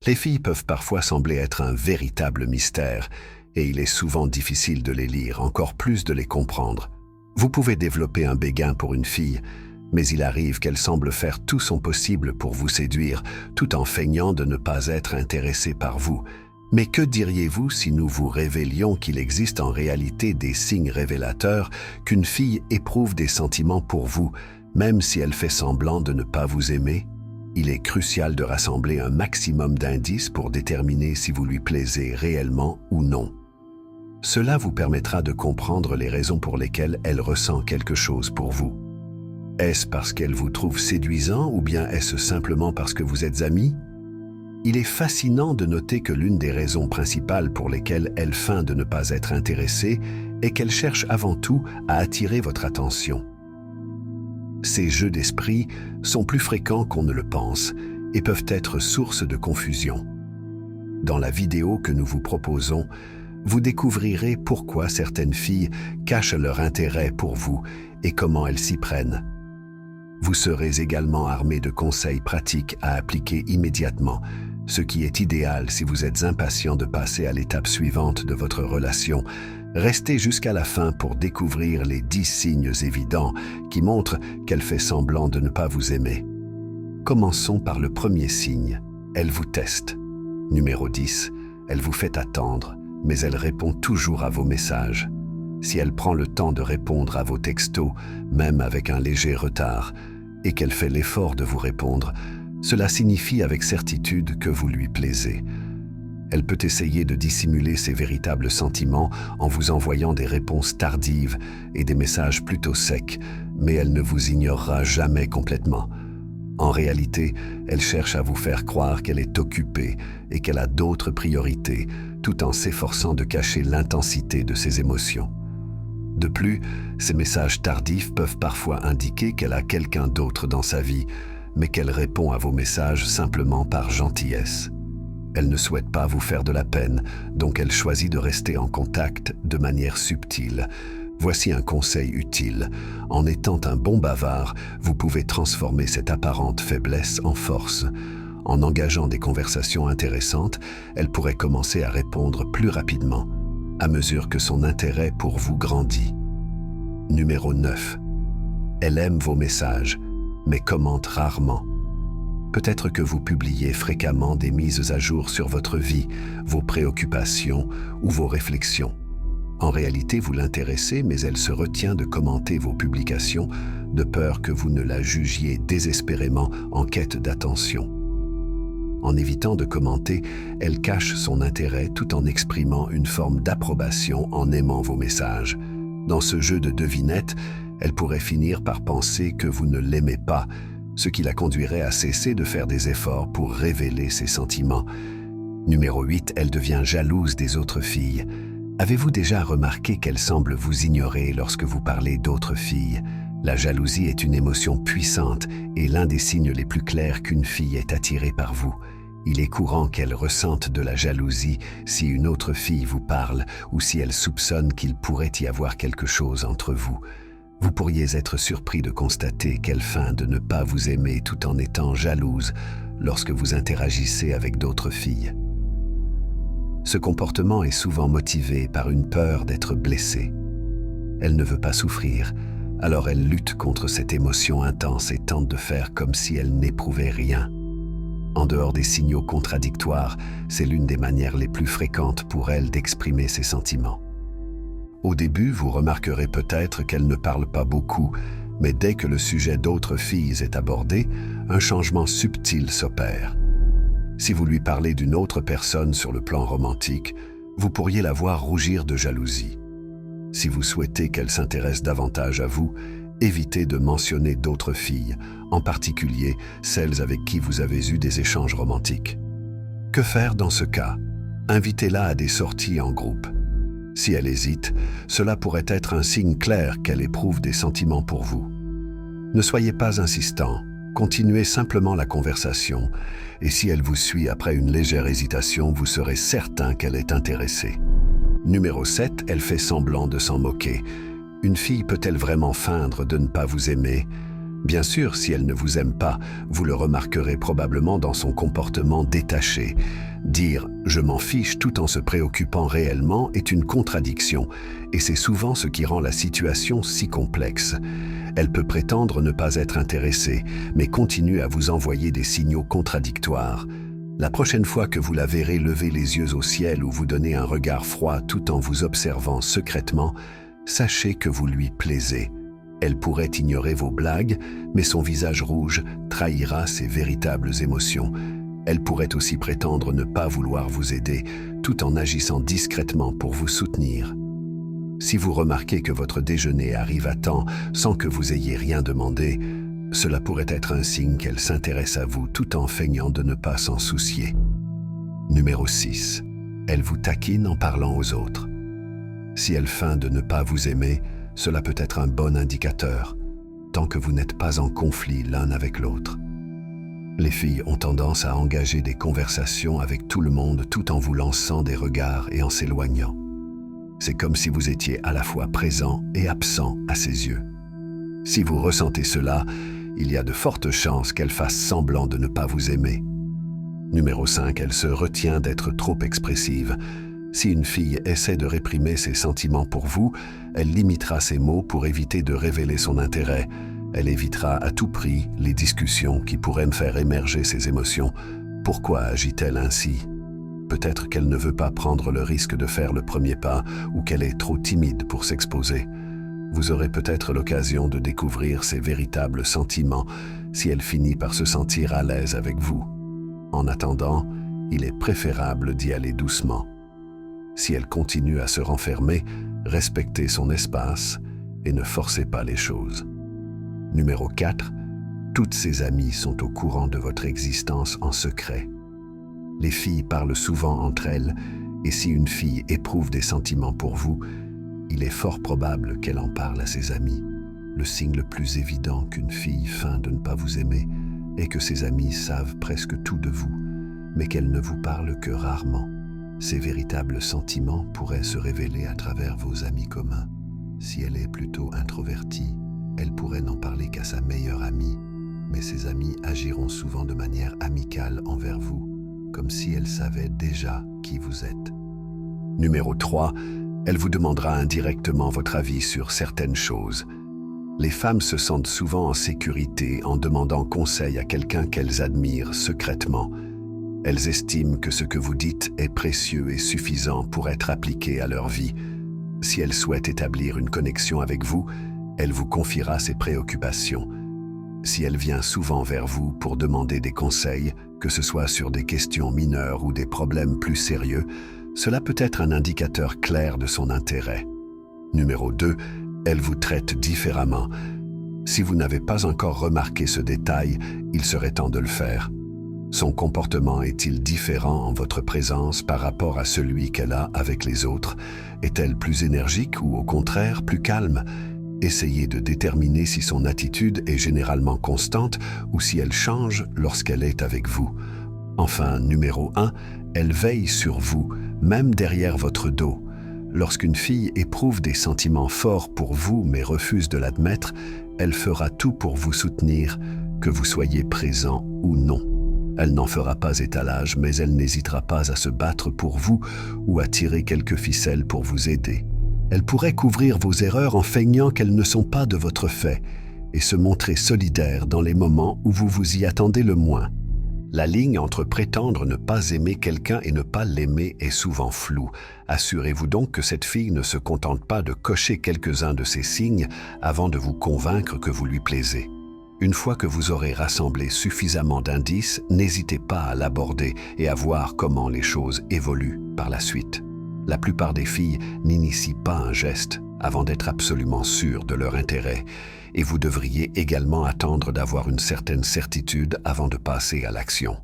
Les filles peuvent parfois sembler être un véritable mystère, et il est souvent difficile de les lire, encore plus de les comprendre. Vous pouvez développer un béguin pour une fille, mais il arrive qu'elle semble faire tout son possible pour vous séduire, tout en feignant de ne pas être intéressée par vous. Mais que diriez-vous si nous vous révélions qu'il existe en réalité des signes révélateurs qu'une fille éprouve des sentiments pour vous, même si elle fait semblant de ne pas vous aimer? Il est crucial de rassembler un maximum d'indices pour déterminer si vous lui plaisez réellement ou non. Cela vous permettra de comprendre les raisons pour lesquelles elle ressent quelque chose pour vous. Est-ce parce qu'elle vous trouve séduisant ou bien est-ce simplement parce que vous êtes amis? Il est fascinant de noter que l'une des raisons principales pour lesquelles elle feint de ne pas être intéressée est qu'elle cherche avant tout à attirer votre attention. Ces jeux d'esprit sont plus fréquents qu'on ne le pense et peuvent être source de confusion. Dans la vidéo que nous vous proposons, vous découvrirez pourquoi certaines filles cachent leur intérêt pour vous et comment elles s'y prennent. Vous serez également armé de conseils pratiques à appliquer immédiatement, ce qui est idéal si vous êtes impatient de passer à l'étape suivante de votre relation. Restez jusqu'à la fin pour découvrir les 10 signes évidents qui montrent qu'elle fait semblant de ne pas vous aimer. Commençons par le premier signe. Elle vous teste. Numéro 10. Elle vous fait attendre, mais elle répond toujours à vos messages. Si elle prend le temps de répondre à vos textos, même avec un léger retard, et qu'elle fait l'effort de vous répondre, cela signifie avec certitude que vous lui plaisez. Elle peut essayer de dissimuler ses véritables sentiments en vous envoyant des réponses tardives et des messages plutôt secs, mais elle ne vous ignorera jamais complètement. En réalité, elle cherche à vous faire croire qu'elle est occupée et qu'elle a d'autres priorités, tout en s'efforçant de cacher l'intensité de ses émotions. De plus, ces messages tardifs peuvent parfois indiquer qu'elle a quelqu'un d'autre dans sa vie, mais qu'elle répond à vos messages simplement par gentillesse. Elle ne souhaite pas vous faire de la peine, donc elle choisit de rester en contact de manière subtile. Voici un conseil utile. En étant un bon bavard, vous pouvez transformer cette apparente faiblesse en force. En engageant des conversations intéressantes, elle pourrait commencer à répondre plus rapidement, à mesure que son intérêt pour vous grandit. Numéro 9. Elle aime vos messages, mais commente rarement. Peut-être que vous publiez fréquemment des mises à jour sur votre vie, vos préoccupations ou vos réflexions. En réalité, vous l'intéressez, mais elle se retient de commenter vos publications de peur que vous ne la jugiez désespérément en quête d'attention. En évitant de commenter, elle cache son intérêt tout en exprimant une forme d'approbation en aimant vos messages. Dans ce jeu de devinette, elle pourrait finir par penser que vous ne l'aimez pas, ce qui la conduirait à cesser de faire des efforts pour révéler ses sentiments. Numéro 8, elle devient jalouse des autres filles. Avez-vous déjà remarqué qu'elle semble vous ignorer lorsque vous parlez d'autres filles? La jalousie est une émotion puissante et l'un des signes les plus clairs qu'une fille est attirée par vous. Il est courant qu'elle ressente de la jalousie si une autre fille vous parle ou si elle soupçonne qu'il pourrait y avoir quelque chose entre vous. Vous pourriez être surpris de constater qu'elle feint de ne pas vous aimer tout en étant jalouse lorsque vous interagissez avec d'autres filles. Ce comportement est souvent motivé par une peur d'être blessée. Elle ne veut pas souffrir, alors elle lutte contre cette émotion intense et tente de faire comme si elle n'éprouvait rien. En dehors des signaux contradictoires, c'est l'une des manières les plus fréquentes pour elle d'exprimer ses sentiments. Au début, vous remarquerez peut-être qu'elle ne parle pas beaucoup, mais dès que le sujet d'autres filles est abordé, un changement subtil s'opère. Si vous lui parlez d'une autre personne sur le plan romantique, vous pourriez la voir rougir de jalousie. Si vous souhaitez qu'elle s'intéresse davantage à vous, évitez de mentionner d'autres filles, en particulier celles avec qui vous avez eu des échanges romantiques. Que faire dans ce cas? Invitez-la à des sorties en groupe. Si elle hésite, cela pourrait être un signe clair qu'elle éprouve des sentiments pour vous. Ne soyez pas insistant, continuez simplement la conversation, et si elle vous suit après une légère hésitation, vous serez certain qu'elle est intéressée. Numéro 7, elle fait semblant de s'en moquer. Une fille peut-elle vraiment feindre de ne pas vous aimer? Bien sûr, si elle ne vous aime pas, vous le remarquerez probablement dans son comportement détaché. Dire « je m'en fiche » tout en se préoccupant réellement est une contradiction, et c'est souvent ce qui rend la situation si complexe. Elle peut prétendre ne pas être intéressée, mais continue à vous envoyer des signaux contradictoires. La prochaine fois que vous la verrez lever les yeux au ciel ou vous donner un regard froid tout en vous observant secrètement, sachez que vous lui plaisez. Elle pourrait ignorer vos blagues, mais son visage rouge trahira ses véritables émotions. Elle pourrait aussi prétendre ne pas vouloir vous aider, tout en agissant discrètement pour vous soutenir. Si vous remarquez que votre déjeuner arrive à temps sans que vous ayez rien demandé, cela pourrait être un signe qu'elle s'intéresse à vous tout en feignant de ne pas s'en soucier. Numéro 6. Elle vous taquine en parlant aux autres. Si elle feint de ne pas vous aimer, cela peut être un bon indicateur, tant que vous n'êtes pas en conflit l'un avec l'autre. Les filles ont tendance à engager des conversations avec tout le monde tout en vous lançant des regards et en s'éloignant. C'est comme si vous étiez à la fois présent et absent à ses yeux. Si vous ressentez cela, il y a de fortes chances qu'elle fasse semblant de ne pas vous aimer. Numéro 5. Elle se retient d'être trop expressive. Si une fille essaie de réprimer ses sentiments pour vous, elle limitera ses mots pour éviter de révéler son intérêt. Elle évitera à tout prix les discussions qui pourraient me faire émerger ses émotions. Pourquoi agit-elle ainsi? Peut-être qu'elle ne veut pas prendre le risque de faire le premier pas ou qu'elle est trop timide pour s'exposer. Vous aurez peut-être l'occasion de découvrir ses véritables sentiments si elle finit par se sentir à l'aise avec vous. En attendant, il est préférable d'y aller doucement. Si elle continue à se renfermer, respectez son espace et ne forcez pas les choses. Numéro 4. Toutes ses amies sont au courant de votre existence en secret. Les filles parlent souvent entre elles, et si une fille éprouve des sentiments pour vous, il est fort probable qu'elle en parle à ses amis. Le signe le plus évident qu'une fille feint de ne pas vous aimer est que ses amis savent presque tout de vous, mais qu'elle ne vous parle que rarement. Ses véritables sentiments pourraient se révéler à travers vos amis communs. Si elle est plutôt introvertie, elle pourrait n'en parler qu'à sa meilleure amie, mais ses amis agiront souvent de manière amicale envers vous, comme si elle savait déjà qui vous êtes. Numéro 3. Elle vous demandera indirectement votre avis sur certaines choses. Les femmes se sentent souvent en sécurité en demandant conseil à quelqu'un qu'elles admirent secrètement. Elles estiment que ce que vous dites est précieux et suffisant pour être appliqué à leur vie. Si elles souhaitent établir une connexion avec vous, elle vous confiera ses préoccupations. Si elle vient souvent vers vous pour demander des conseils, que ce soit sur des questions mineures ou des problèmes plus sérieux, cela peut être un indicateur clair de son intérêt. Numéro 2. Elle vous traite différemment. Si vous n'avez pas encore remarqué ce détail, il serait temps de le faire. Son comportement est-il différent en votre présence par rapport à celui qu'elle a avec les autres? Est-elle plus énergique ou au contraire plus calme? Essayez de déterminer si son attitude est généralement constante ou si elle change lorsqu'elle est avec vous. Enfin, numéro 1, elle veille sur vous, même derrière votre dos. Lorsqu'une fille éprouve des sentiments forts pour vous mais refuse de l'admettre, elle fera tout pour vous soutenir, que vous soyez présent ou non. Elle n'en fera pas étalage, mais elle n'hésitera pas à se battre pour vous ou à tirer quelques ficelles pour vous aider. Elle pourrait couvrir vos erreurs en feignant qu'elles ne sont pas de votre fait et se montrer solidaire dans les moments où vous vous y attendez le moins. La ligne entre prétendre ne pas aimer quelqu'un et ne pas l'aimer est souvent floue. Assurez-vous donc que cette fille ne se contente pas de cocher quelques-uns de ces signes avant de vous convaincre que vous lui plaisez. Une fois que vous aurez rassemblé suffisamment d'indices, n'hésitez pas à l'aborder et à voir comment les choses évoluent par la suite. La plupart des filles n'initient pas un geste avant d'être absolument sûres de leur intérêt, et vous devriez également attendre d'avoir une certaine certitude avant de passer à l'action.